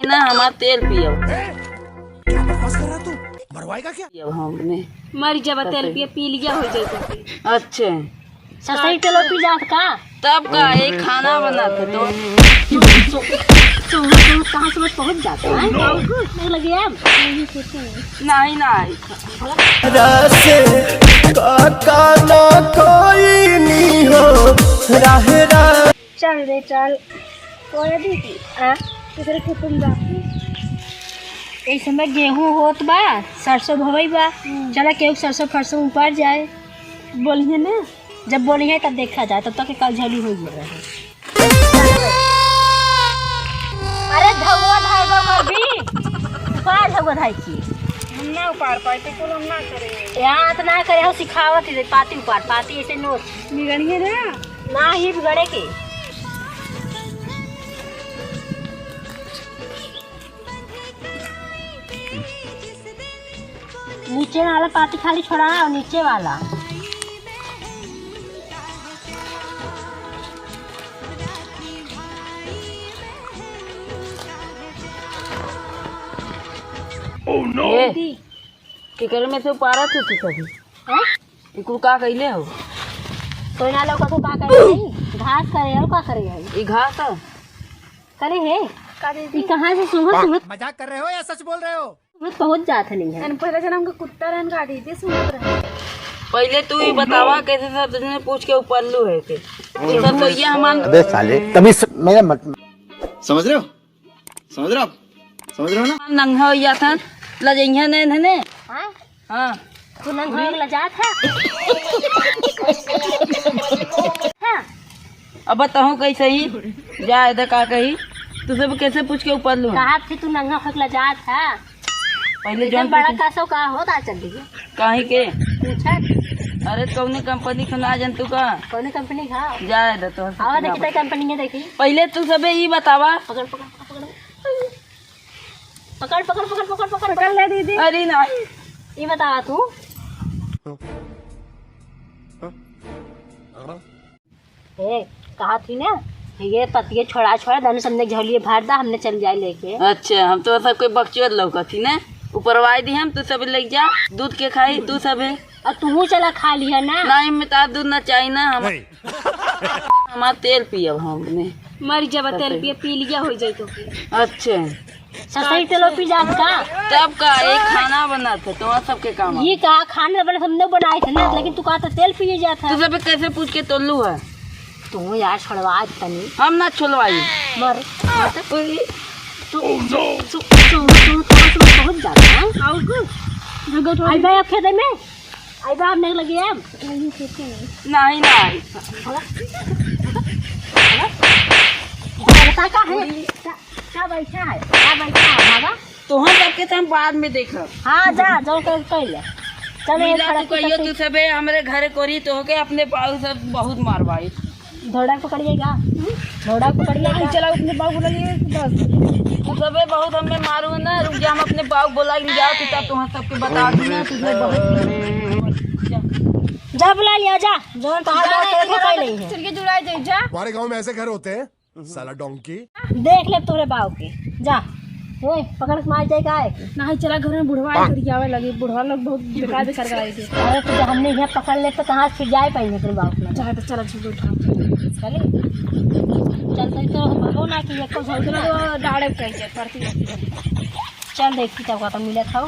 ना हमारा तेल पियो। क्या बकवास कर रहा तू? मरवाएगा क्या? हमने मर जब तेल पिए पी लिया हो जाए। अच्छे सस्ता तेल पी जात का तब का एक खाना बनाते तो कहाँ समझ पहुँच जाता है नहीं लगे अब नहीं नहीं चल रे चल कोई दीदी किधर कुटुम बाकी ए समय गेहूं होत बा सरसों भवई बा चला केहू सरसों फरसों ऊपर जाए बोलिए ना जब बोलिए तब देखा जाए तब तक कल झली हो गया अरे धगवा धाय गो कर भी पार धगवा धाय की हम ना उपार पाते को हम ना करे यहाँ तो ना करे हो सिखावत है पाती ऊपर पाती ऐसे नोच बिगड़िए ना ही बिगड़े के नीचे वाला पाती खाली छोड़ा और नीचे वाला केकर में से पारा थी कभी हैं इकू का कइले हो कोई ना लोग को का करे नहीं घास करे और का करे है ई घास है करे है ये कहाँ से सुबह मजाक कर रहे हो या सच बोल रहे हो? पहुँच जाता नहीं है पहले जन्म का कुत्ता रहन काटी थी सुनत रहे पहले तू ही बतावा कैसे सब तुझने पूछ के ऊपर लू है के ये सब तो ये हमान अबे साले तभी मेरा मत समझ रहे हो समझ रहे हो ना नंगा हो या था लजइया ने ने हाँ हां तू नंग हो गया जात है हाँ अब बताऊं कैसे ही जा इधर का कही तू सब कैसे पूछ के ऊपर लू कहा थी तू नंगा हो जात है पहले जब जौन बड़ा कासो का होता चल रही काहे के पूछा अरे कौन कंपनी का ना जन तू का कौन कंपनी का जा इधर तो आवा देखी कंपनी है देखी पहले तू सबे ई बतावा पकड़ पकड़ पकड़ पकड़ पकड़ पकड़ पकड़ पकड़ पकड़ ले दीदी अरे ना ये बतावा तू ए कहा थी ना ये पतिये छोड़ा छोड़ा दाने समझे झोलिए भार दा हमने चल जाए लेके अच्छा हम तो सब कोई बकचोद लौका थी ना ऊपरवाई दी हम तू सब ले जा दूध के खाई तू सब है और तू चला खा लिया ना नहीं में तार दूध ना चाहिए ना हम हमारा तेल पियो हमने मर जब तेल पिए पी लिया हो जाए तो अच्छे सस्ता तेल पी जात का तब का एक खाना बनाते तो सबके काम ये कहा खाने बने हमने बनाए थे ना लेकिन तू कहा तेल पिए जाता तू सब कैसे पूछ के तोलू है तू यार छोड़वा तनी हम ना छोलवाई मर तू पहुँच जाता है आई भाई अब खेत में आई भाई हमने लगी है नहीं नहीं बता का है क्या बैठा है बाबा तो हम सबके हम बाद में देख हाँ जा जाओ कर ले चल कहियो तू सबे हमारे घर कोरी तो हो के अपने पाऊ सब बहुत मारवाई घोड़ा पकड़िएगा घोड़ा पकड़िएगा चला अपने बाबू लगे बस तू सबे बहुत हमें मारू ना रुक जा हम अपने बाऊ बोला जाओ तू तब तुम सबके बता दी ना तुझे बहुत जा बुला लिया जा जो नहीं है चिड़के जुड़ा जाए जा हमारे गांव में ऐसे घर होते हैं साला डोंकी। देख ले तोरे बाव के जा ओए पकड़ के मार जाएगा नहीं चला घर में बुढ़वा करके आवे लगे बुढ़वा लोग बहुत बेकार बेकार कराए थे अरे तो जब हमने यहाँ पकड़ ले तो कहाँ फिर जाए पाएंगे तेरे बाव के चाहे तो चला झूठ उठा चले चलते तो भगो ना कि एक को झोल डाड़े कह करती चल देखती तब का तो मिले था